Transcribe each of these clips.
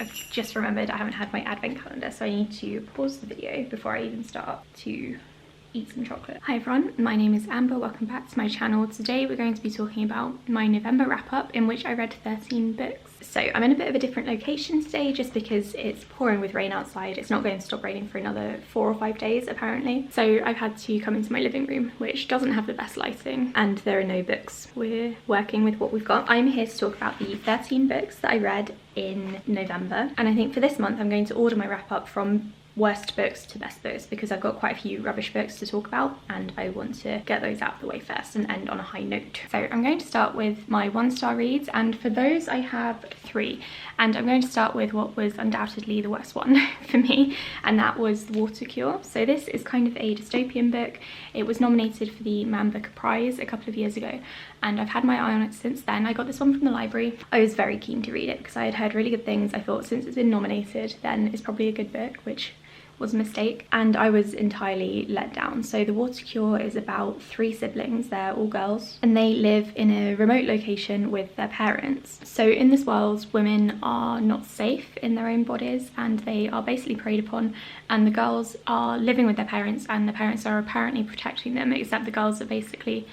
I've just remembered I haven't had my advent calendar, so I need to pause the video before I even start to eat some chocolate. Hi everyone, my name is Amber, welcome back to my channel. Today we're going to be talking about my November wrap up in which I read 13 books. So I'm in a bit of a different location today just because it's pouring with rain outside. It's not going to stop raining for another 4 or 5 days apparently. So I've had to come into my living room, which doesn't have the best lighting, and there are no books. We're working with what we've got. I'm here to talk about the 13 books that I read in November, and I think for this month I'm going to order my wrap up from worst books to best books because I've got quite a few rubbish books to talk about and I want to get those out of the way first and end on a high note. So I'm going to start with my 1-star reads, and for those I have 3, and I'm going to start with what was undoubtedly the worst one for me, and that was The Water Cure. So this is kind of a dystopian book. It was nominated for the Man Booker Prize a couple of years ago and I've had my eye on it since then. I got this one from the library. I was very keen to read it because I had heard really good things. I thought since it's been nominated then it's probably a good book, which was a mistake, and I was entirely let down. So The Water Cure is about 3 siblings. They're all girls and they live in a remote location with their parents. So in this world, women are not safe in their own bodies and they are basically preyed upon, and the girls are living with their parents and the parents are apparently protecting them, except the girls are basically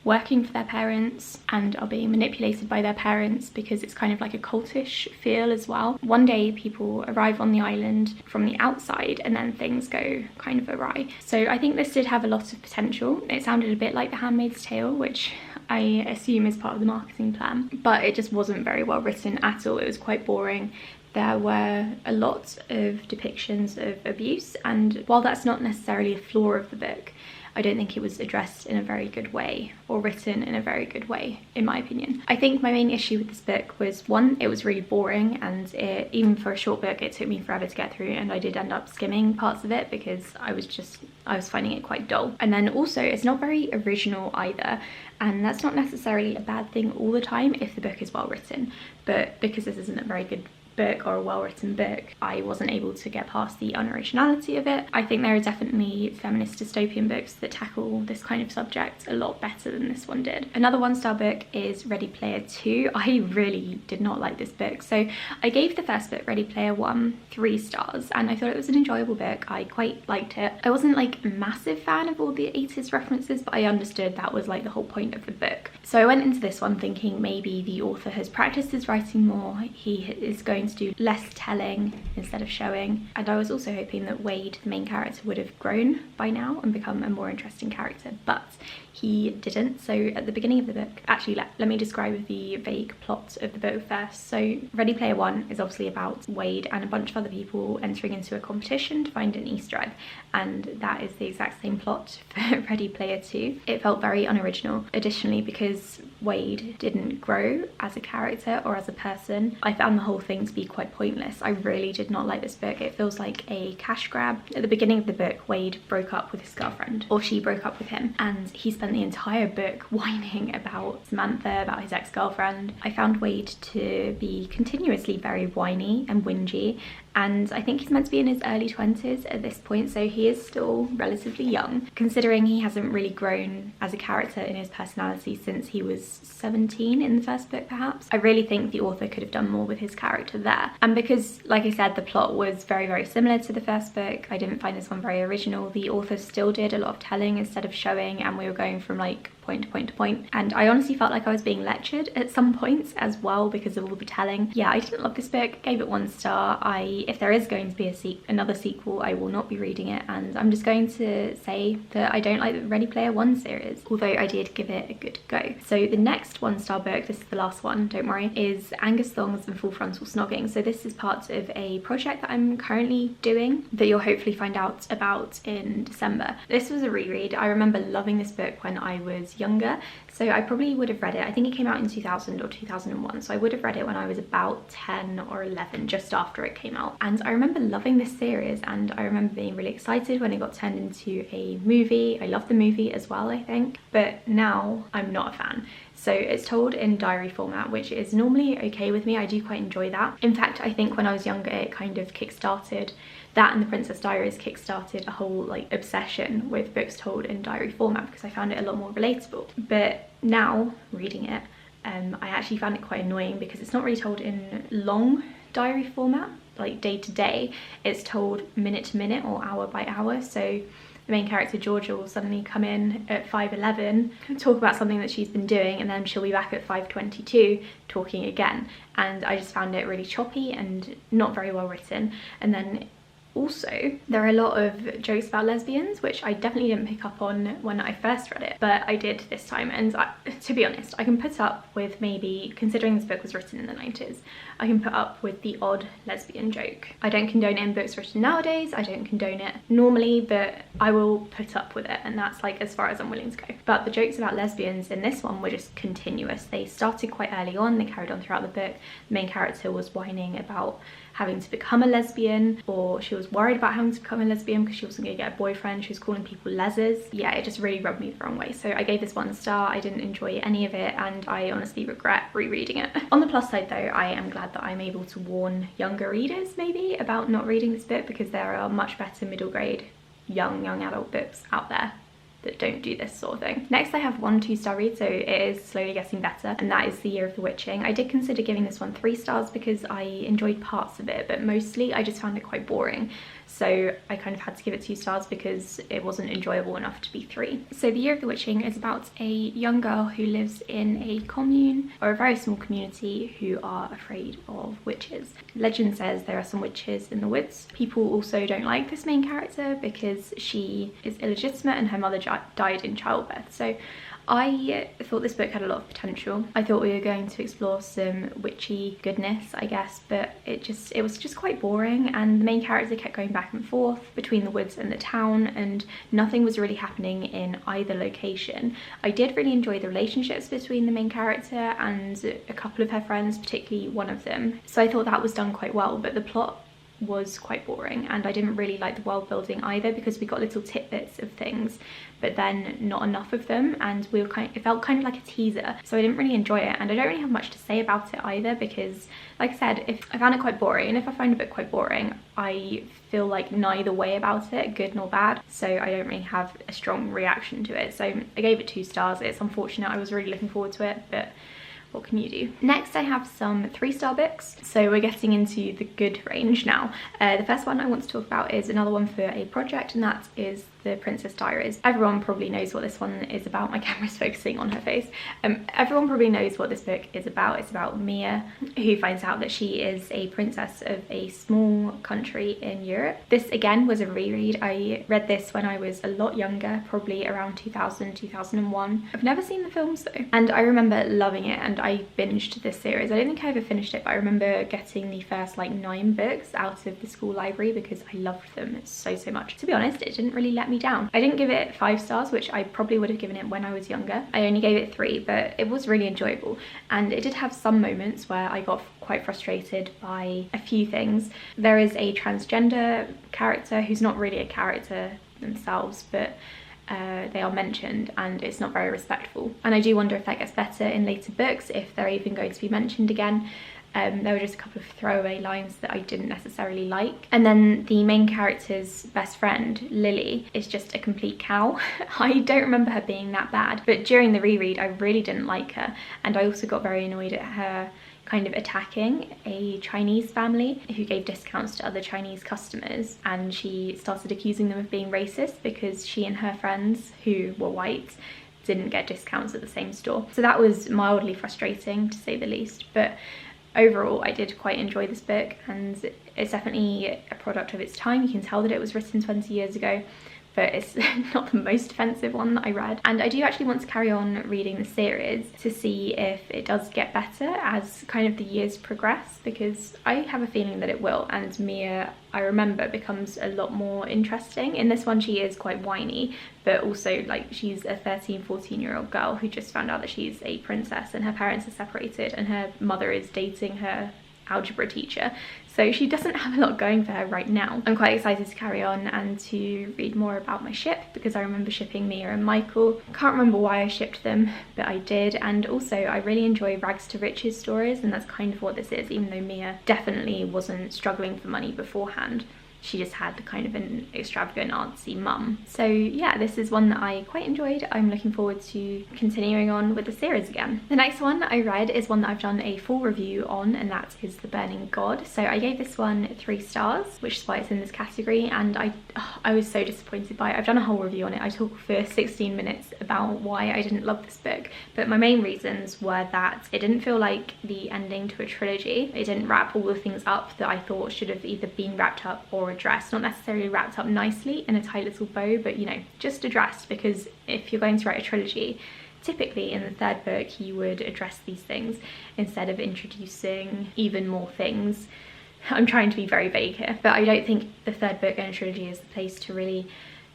working for their parents and are being manipulated by their parents because it's kind of like a cultish feel as well. One day people arrive on the island from the outside and then things go kind of awry. So I think this did have a lot of potential. It sounded a bit like The Handmaid's Tale, which I assume is part of the marketing plan, but it just wasn't very well written at all. It was quite boring. There were a lot of depictions of abuse, and while that's not necessarily a flaw of the book, I don't think it was addressed in a very good way or written in a very good way, in my opinion. I think my main issue with this book was, one, it was really boring, and even for a short book it took me forever to get through, and I did end up skimming parts of it because I was finding it quite dull. And then also it's not very original either, and that's not necessarily a bad thing all the time if the book is well written, but because this isn't a very good book or a well-written book, I wasn't able to get past the unoriginality of it. I think there are definitely feminist dystopian books that tackle this kind of subject a lot better than this one did. Another 1-star book is Ready Player 2. I really did not like this book. So I gave the first book, Ready Player 1, 3 stars, and I thought it was an enjoyable book. I quite liked it. I wasn't like a massive fan of all the 80s references, but I understood that was like the whole point of the book. So I went into this one thinking maybe the author has practiced his writing more, he is going to do less telling instead of showing, and I was also hoping that Wade, the main character, would have grown by now and become a more interesting character, but he didn't. So at the beginning of the book, actually let me describe the vague plot of the book first. So Ready Player 1 is obviously about Wade and a bunch of other people entering into a competition to find an Easter egg, and that is the exact same plot for Ready Player 2. It felt very unoriginal. Additionally, because Wade didn't grow as a character or as a person, I found the whole thing to be quite pointless. I really did not like this book. It feels like a cash grab. At the beginning of the book, Wade broke up with his girlfriend, or she broke up with him, and he spent the entire book whining about Samantha, about his ex-girlfriend. I found Wade to be continuously very whiny and whingy, and I think he's meant to be in his early 20s at this point, so he is still relatively young, considering he hasn't really grown as a character in his personality since he was 17 in the first book perhaps. I really think the author could have done more with his character there, and because, like I said, the plot was very, very similar to the first book, I didn't find this one very original. The author still did a lot of telling instead of showing, and we were going from like point to point to point, and I honestly felt like I was being lectured at some points as well because of all the telling. Yeah, I didn't love this book, gave it 1 star. If there is going to be another sequel, I will not be reading it, and I'm just going to say that I don't like the Ready Player 1 series, although I did give it a good go. So the next 1-star book, this is the last one, don't worry, is Angus Thongs and Full Frontal Snogging. So this is part of a project that I'm currently doing that you'll hopefully find out about in December. This was a reread. I remember loving this book when I was younger, so I probably would have read it, I think it came out in 2000 or 2001, so I would have read it when I was about 10 or 11, just after it came out. And I remember loving this series, and I remember being really excited when it got turned into a movie. I loved the movie as well, I think, but now I'm not a fan. So it's told in diary format, which is normally okay with me. I do quite enjoy that. In fact, I think when I was younger it kind of kickstarted that, and the Princess Diaries kickstarted a whole like obsession with books told in diary format because I found it a lot more relatable. But now reading it, I actually found it quite annoying because it's not really told in long diary format, like day to day. It's told minute to minute or hour by hour. So the main character Georgia will suddenly come in at 5:11, talk about something that she's been doing, and then she'll be back at 5:22 talking again. And I just found it really choppy and not very well written. And then also, there are a lot of jokes about lesbians, which I definitely didn't pick up on when I first read it, but I did this time. And to be honest, I can put up with, maybe, considering this book was written in the 90s, I can put up with the odd lesbian joke. I don't condone it in books written nowadays, I don't condone it normally, but I will put up with it, and that's like as far as I'm willing to go. But the jokes about lesbians in this one were just continuous. They started quite early on, they carried on throughout the book. The main character was whining about having to become a lesbian, or she was worried about having to become a lesbian because she wasn't gonna get a boyfriend. She was calling people leses. Yeah, it just really rubbed me the wrong way. So I gave this 1 star. I didn't enjoy any of it, and I honestly regret rereading it. On the plus side though, I am glad that I'm able to warn younger readers maybe about not reading this book, because there are much better middle grade young adult books out there that don't do this sort of thing. Next, I have 1 2-star read, so it is slowly getting better, and that is The Year of the Witching. I did consider giving this one 3 stars because I enjoyed parts of it, but mostly I just found it quite boring. So I kind of had to give it 2 stars because it wasn't enjoyable enough to be 3. So The Year of the Witching is about a young girl who lives in a commune, or a very small community, who are afraid of witches. Legend says there are some witches in the woods. People also don't like this main character because she is illegitimate and her mother died in childbirth. So I thought this book had a lot of potential. I thought we were going to explore some witchy goodness, I guess, but it was just quite boring, and the main character kept going back and forth between the woods and the town, and nothing was really happening in either location. I did really enjoy the relationships between the main character and a couple of her friends, particularly one of them. So I thought that was done quite well, but the plot was quite boring, and I didn't really like the world building either, because we got little tidbits of things but then not enough of them, and it felt kind of like a teaser, so I didn't really enjoy it. And I don't really have much to say about it either, because like I said, if I found it quite boring, and if I find a book quite boring, I feel like neither way about it, good nor bad, so I don't really have a strong reaction to it. So I gave it 2 stars. It's unfortunate, I was really looking forward to it, but what can you do? Next, I have some 3-star books. So we're getting into the good range now. The first one I want to talk about is another one for a project, and that is the Princess Diaries. Everyone probably knows what this one is about. My camera's focusing on her face. Everyone probably knows what this book is about. It's about Mia, who finds out that she is a princess of a small country in Europe. This again was a reread. I read this when I was a lot younger, probably around 2000, 2001. I've never seen the films though, and I remember loving it, and I binged this series. I don't think I ever finished it, but I remember getting the first like 9 books out of the school library because I loved them so much. To be honest, it didn't really let me down. I didn't give it 5 stars, which I probably would have given it when I was younger. I only gave it 3, but it was really enjoyable, and it did have some moments where I got quite frustrated by a few things. There is a transgender character who's not really a character themselves, but they are mentioned, and it's not very respectful, and I do wonder if that gets better in later books, if they're even going to be mentioned again. There were just a couple of throwaway lines that I didn't necessarily like. And then the main character's best friend, Lily, is just a complete cow. I don't remember her being that bad, but during the reread I really didn't like her, and I also got very annoyed at her kind of attacking a Chinese family who gave discounts to other Chinese customers, and she started accusing them of being racist because she and her friends, who were white, didn't get discounts at the same store. So that was mildly frustrating, to say the least, but overall I did quite enjoy this book, and it's definitely a product of its time. You can tell that it was written 20 years ago, but it's not the most offensive one that I read. And I do actually want to carry on reading the series to see if it does get better as kind of the years progress, because I have a feeling that it will. And Mia, I remember, becomes a lot more interesting. In this one she is quite whiny, but also like she's a 13-14-year-old girl who just found out that she's a princess and her parents are separated and her mother is dating her algebra teacher, so she doesn't have a lot going for her right now. I'm quite excited to carry on and to read more about my ship, because I remember shipping Mia and Michael. Can't remember why I shipped them, but I did. And also I really enjoy rags to riches stories, and that's kind of what this is, even though Mia definitely wasn't struggling for money beforehand. she just had kind of an extravagant artsy mum. So yeah, this is one that I quite enjoyed. I'm looking forward to continuing on with the series again. The next one I read is one that I've done a full review on, and that is The Burning God. So I gave this one 3 stars, which is why it's in this category, and I was so disappointed by it. I've done a whole review on it. I talked for 16 minutes about why I didn't love this book, but my main reasons were that it didn't feel like the ending to a trilogy. It didn't wrap all the things up that I thought should have either been wrapped up or addressed. Not necessarily wrapped up nicely in a tight little bow, but you know, just addressed, because if you're going to write a trilogy, typically in the 3rd book you would address these things instead of introducing even more things. I'm trying to be very vague here, but I don't think the 3rd book in a trilogy is the place to really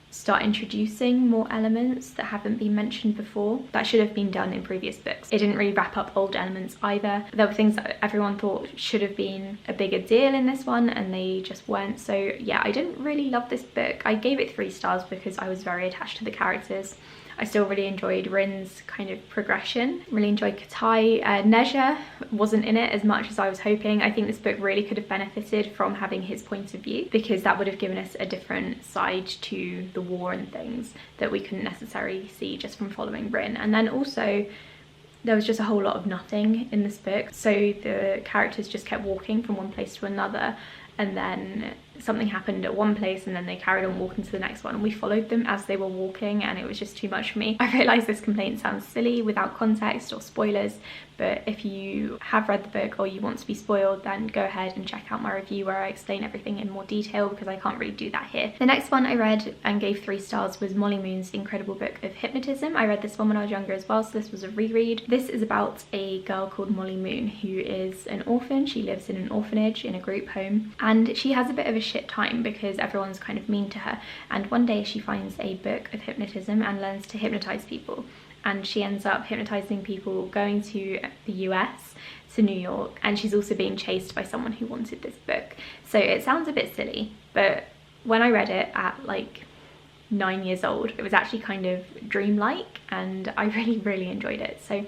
start introducing more elements that haven't been mentioned before. That should have been done in previous books. It didn't really wrap up old elements either. There were things that everyone thought should have been a bigger deal in this one, and they just weren't. So yeah, I didn't really love this book. I gave it 3 stars because I was very attached to the characters. I still really enjoyed Rin's kind of progression. Really enjoyed Katai. Neja wasn't in it as much as I was hoping. I think this book really could have benefited from having his point of view, because that would have given us a different side to the war and things that we couldn't necessarily see just from following Rin. And then also there was just a whole lot of nothing in this book. So the characters just kept walking from one place to another, and then something happened at one place and then they carried on walking to the next one, and we followed them as they were walking, and it was just too much for me. I realise this complaint sounds silly without context or spoilers, but if you have read the book or you want to be spoiled, then go ahead and check out my review where I explain everything in more detail, because I can't really do that here. The next one I read and gave 3 stars was Molly Moon's incredible book of hypnotism. I read this one when I was younger as well, so this was a reread. This is about a girl called Molly Moon who is an orphan. She lives in an orphanage in a group home, and she has a bit of a shit time because everyone's kind of mean to her, and one day she finds a book of hypnotism and learns to hypnotize people, and she ends up hypnotizing people, going to the US, to New York, and she's also being chased by someone who wanted this book. So it sounds a bit silly, but when I read it at like 9 years old, it was actually kind of dreamlike, and I really enjoyed it. So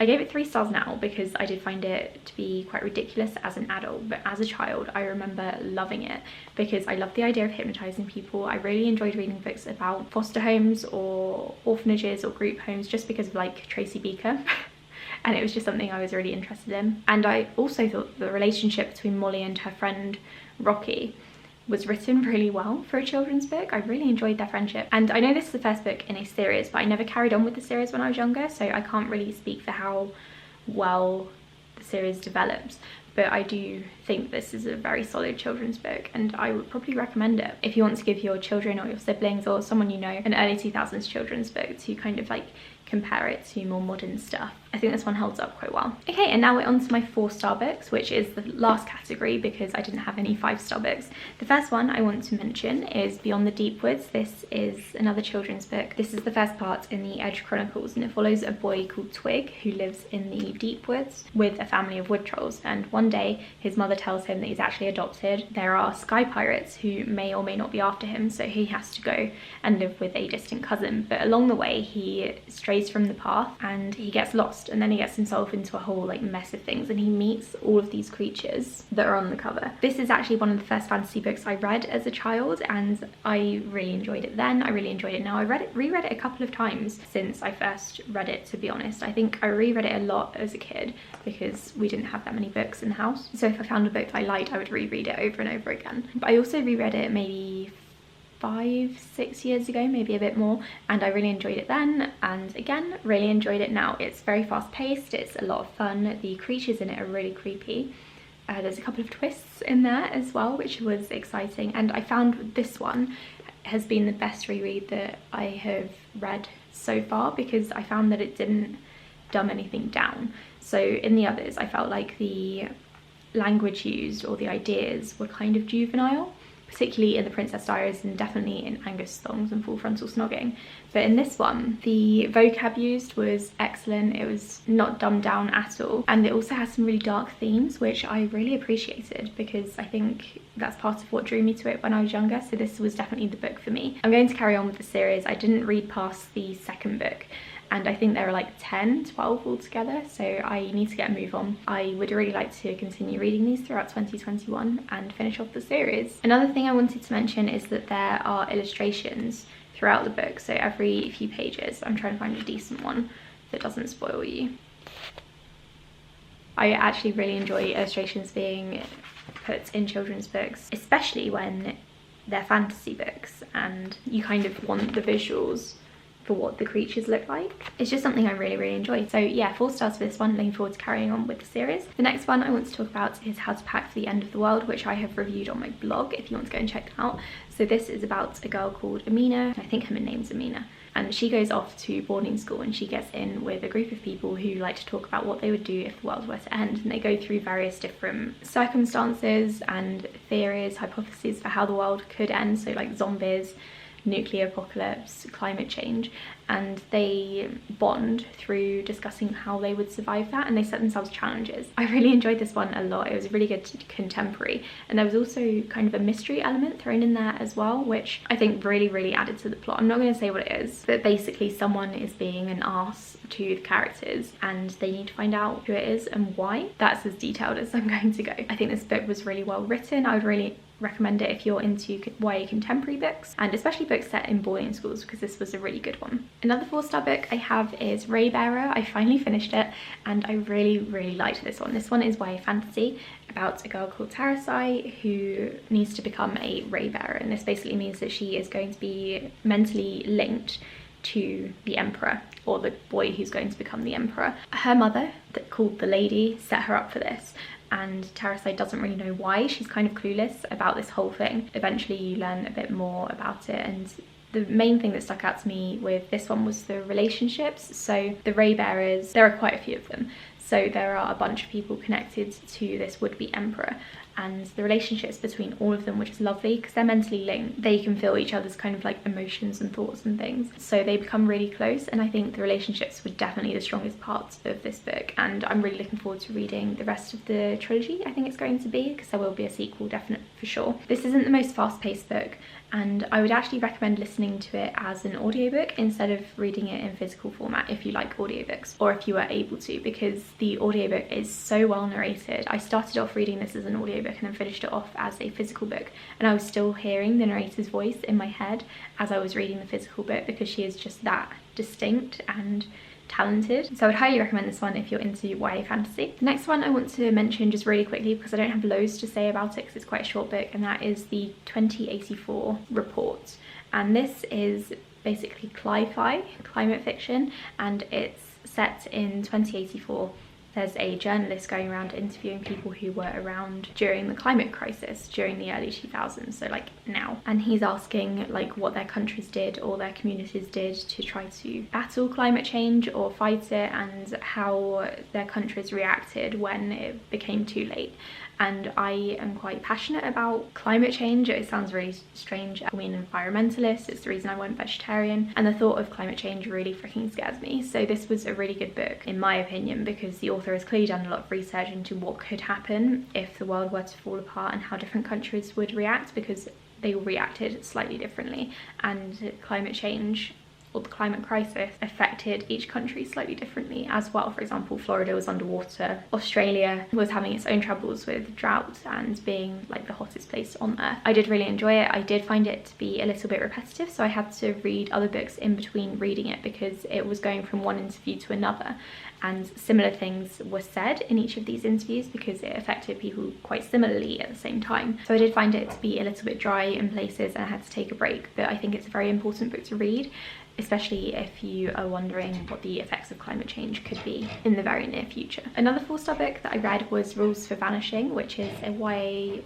I gave it 3 stars now because I did find it to be quite ridiculous as an adult, but as a child I remember loving it because I loved the idea of hypnotizing people. I really enjoyed reading books about foster homes or orphanages or group homes just because of like Tracy Beaker. And it was just something I was really interested in. And I also thought the relationship between Molly and her friend Rocky was written really well for a children's book. I really enjoyed their friendship. And I know this is the first book in a series, but I never carried on with the series when I was younger, so I can't really speak for how well the series develops. But I do think this is a very solid children's book, and I would probably recommend it if you want to give your children or your siblings or someone you know an early 2000s children's book to kind of like compare it to more modern stuff. I think this one holds up quite well. Okay, and now we're on to my 4-star books, which is the last category because I didn't have any 5-star books. The first one I want to mention is Beyond the Deep Woods. This is another children's book. This is the first part in the Edge Chronicles, and it follows a boy called Twig who lives in the deep woods with a family of wood trolls, and one day his mother tells him that he's actually adopted. There are sky pirates who may or may not be after him, so he has to go and live with a distant cousin. But along the way he strays from the path and he gets lost, and then he gets himself into a whole like mess of things, and he meets all of these creatures that are on the cover. This is actually one of the first fantasy books I read as a child, and I really enjoyed it then. I really enjoyed it now. I reread it a couple of times since I first read it, to be honest. I think I reread it a lot as a kid because we didn't have that many books in the house, so if I found a book that I liked I would reread it over and over again. But I also reread it maybe 5-6 years ago, maybe a bit more, and I really enjoyed it then, and again really enjoyed it now. It's very fast paced, it's a lot of fun, the creatures in it are really creepy. There's a couple of twists in there as well, which was exciting, and I found this one has been the best reread that I have read so far because I found that it didn't dumb anything down. So in the others I felt like the language used or the ideas were kind of juvenile, particularly in the Princess Diaries and definitely in Angus Thongs and Full Frontal Snogging. But in this one, the vocab used was excellent. It was not dumbed down at all. And it also has some really dark themes, which I really appreciated because I think that's part of what drew me to it when I was younger. So this was definitely the book for me. I'm going to carry on with the series. I didn't read past the second book. and I think there are like 10, 12 altogether, so I need to get a move on. I would really like to continue reading these throughout 2021 and finish off the series. Another thing I wanted to mention is that there are illustrations throughout the book, so every few pages. I'm trying to find a decent one that doesn't spoil you. I actually really enjoy illustrations being put in children's books, especially when they're fantasy books and you kind of want the visuals for what the creatures look like. It's just something I really enjoy. So yeah, 4 stars for this one. Looking forward to carrying on with the series. The next one I want to talk about is How to Pack for the End of the World, which I have reviewed on my blog if you want to go and check it out. So this is about a girl called Amina. I think her name's Amina. And she goes off to boarding school and she gets in with a group of people who like to talk about what they would do if the world were to end. And they go through various different circumstances and theories, hypotheses for how the world could end. So like zombies, nuclear apocalypse, climate change, and they bond through discussing how they would survive that, and they set themselves challenges. I really enjoyed this one a lot. It was a really good contemporary, and there was also kind of a mystery element thrown in there as well, which I think really added to the plot. I'm not going to say what it is, but basically someone is being an arse to the characters and they need to find out who it is and why. That's as detailed as I'm going to go. I think this book was really well written. I would really recommend it if you're into YA contemporary books, and especially books set in boarding schools, because this was a really good one. Another 4-star book I have is Raybearer. I finally finished it and I really liked this one. This one is YA fantasy about a girl called Tarasai who needs to become a Raybearer, and this basically means that she is going to be mentally linked to the emperor, or the boy who's going to become the emperor. Her mother, called the Lady, set her up for this, and Tarasai doesn't really know why. She's kind of clueless about this whole thing. Eventually you learn a bit more about it, and the main thing that stuck out to me with this one was the relationships. So the Raybearers, there are quite a few of them, so there are a bunch of people connected to this would-be emperor, and the relationships between all of them were just lovely because they're mentally linked. They can feel each other's kind of like emotions and thoughts and things, so they become really close, and I think the relationships were definitely the strongest parts of this book, and I'm really looking forward to reading the rest of the trilogy. I think it's going to be, because there will be a sequel, definite for sure. This isn't the most fast-paced book, and I would actually recommend listening to it as an audiobook instead of reading it in physical format if you like audiobooks, or if you are able to, because the audiobook is so well narrated. I started off reading this as an audiobook and then finished it off as a physical book, and I was still hearing the narrator's voice in my head as I was reading the physical book, because she is just that distinct and talented. So I would highly recommend this one if you're into YA fantasy. The next one I want to mention just really quickly, because I don't have loads to say about it because it's quite a short book, and that is the 2084 Report. And this is basically cli-fi, climate fiction, and it's set in 2084. There's a journalist going around interviewing people who were around during the climate crisis during the early 2000s, so like now, and he's asking like what their countries did or their communities did to try to battle climate change or fight it, and how their countries reacted when it became too late. And I am quite passionate about climate change. It sounds really strange. I mean, an environmentalist, it's the reason I went vegetarian, and the thought of climate change really freaking scares me. So this was a really good book in my opinion, because the author has clearly done a lot of research into what could happen if the world were to fall apart and how different countries would react, because they all reacted slightly differently, and climate change, or the climate crisis, affected each country slightly differently as well. For example, Florida was underwater, Australia was having its own troubles with drought and being like the hottest place on earth. I did really enjoy it. I did find it to be a little bit repetitive, so I had to read other books in between reading it, because it was going from one interview to another, and similar things were said in each of these interviews because it affected people quite similarly at the same time. So I did find it to be a little bit dry in places and I had to take a break, but I think it's a very important book to read, especially if you are wondering what the effects of climate change could be in the very near future. Another 4-star book that I read was Rules for Vanishing, which is a YA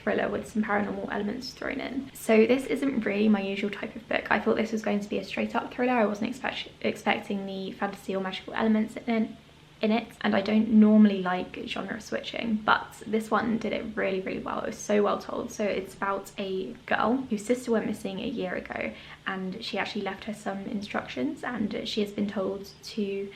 thriller with some paranormal elements thrown in. So this isn't really my usual type of book. I thought this was going to be a straight up thriller. I wasn't expecting the fantasy or magical elements in it, and I don't normally like genre switching, but this one did it really well. It was so well told. So it's about a girl whose sister went missing a year ago, and she actually left her some instructions, and she has been told to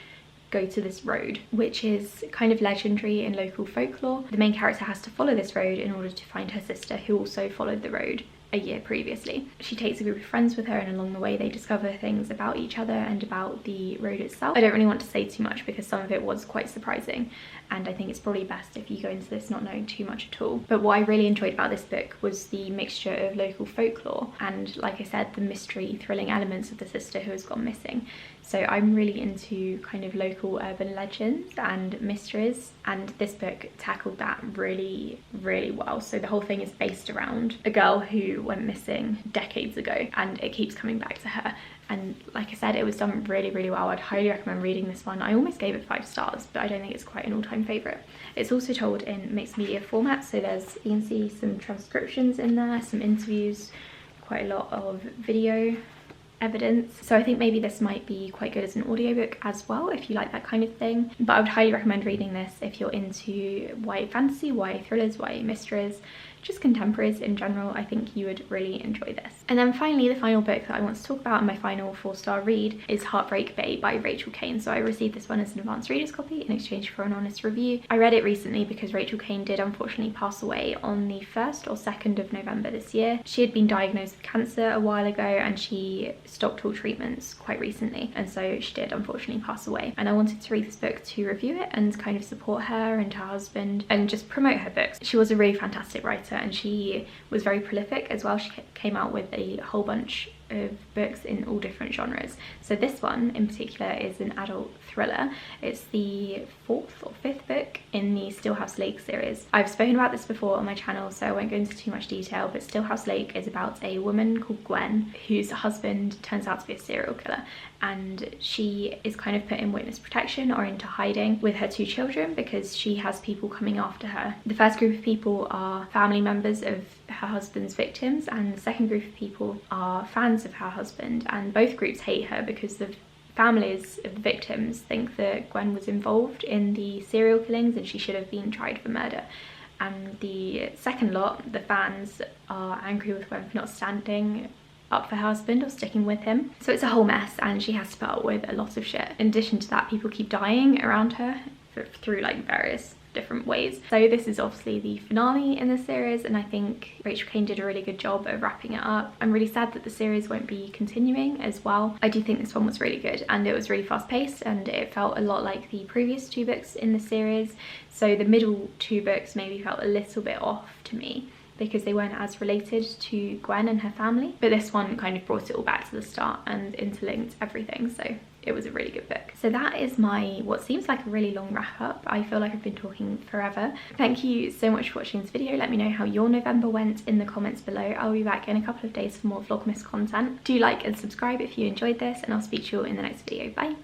go to this road, which is kind of legendary in local folklore. The main character has to follow this road in order to find her sister, who also followed the road a year previously. She takes a group of friends with her, and along the way they discover things about each other and about the road itself. I don't really want to say too much because some of it was quite surprising, and I think it's probably best if you go into this not knowing too much at all. But what I really enjoyed about this book was the mixture of local folklore and, like I said, the mystery thrilling elements of the sister who has gone missing. So I'm really into kind of local urban legends and mysteries, and this book tackled that really, really well. So the whole thing is based around a girl who went missing decades ago, and it keeps coming back to her. And like I said, it was done really, really well. I'd highly recommend reading this one. I almost gave it 5 stars, but I don't think it's quite an all-time favourite. It's also told in mixed media format, so you can see some transcriptions in there, some interviews, quite a lot of video evidence. So I think maybe this might be quite good as an audiobook as well if you like that kind of thing. But I would highly recommend reading this if you're into YA fantasy, YA thrillers, YA mysteries, just contemporaries in general. I think you would really enjoy this. And then finally, the final book that I want to talk about and my final 4-star read is Heartbreak Bay by Rachel Caine. So I received this one as an advanced reader's copy in exchange for an honest review. I read it recently because Rachel Caine did unfortunately pass away on the 1st or 2nd of November this year. She had been diagnosed with cancer a while ago, and she stopped all treatments quite recently, and so she did unfortunately pass away. And I wanted to read this book to review it and kind of support her and her husband and just promote her books. She was a really fantastic writer, and she was very prolific as well. She came out with a whole bunch of books in all different genres. So this one in particular is an adult thriller. It's the 4th or 5th book in the Stillhouse Lake series. I've spoken about this before on my channel, so I won't go into too much detail, but Stillhouse Lake is about a woman called Gwen whose husband turns out to be a serial killer, and she is kind of put in witness protection or into hiding with her 2 children because she has people coming after her. The first group of people are family members of her husband's victims, and the second group of people are fans of her husband, and both groups hate her because the families of the victims think that Gwen was involved in the serial killings and she should have been tried for murder. And the second lot, the fans, are angry with Gwen for not standing up for her husband or sticking with him. So it's a whole mess, and she has to put up with a lot of shit. In addition to that, people keep dying around her through like various different ways. So this is obviously the finale in the series, and I think Rachel Caine did a really good job of wrapping it up. I'm really sad that the series won't be continuing as well. I do think this one was really good, and it was really fast paced, and it felt a lot like the previous 2 books in the series. So the middle 2 books maybe felt a little bit off to me because they weren't as related to Gwen and her family, but this one kind of brought it all back to the start and interlinked everything, so it was a really good book. So that is my what seems like a really long wrap up. I feel like I've been talking forever. Thank you so much for watching this video. Let me know how your November went in the comments below. I'll be back in a couple of days for more Vlogmas content. Do like and subscribe if you enjoyed this, and I'll speak to you all in the next video. Bye!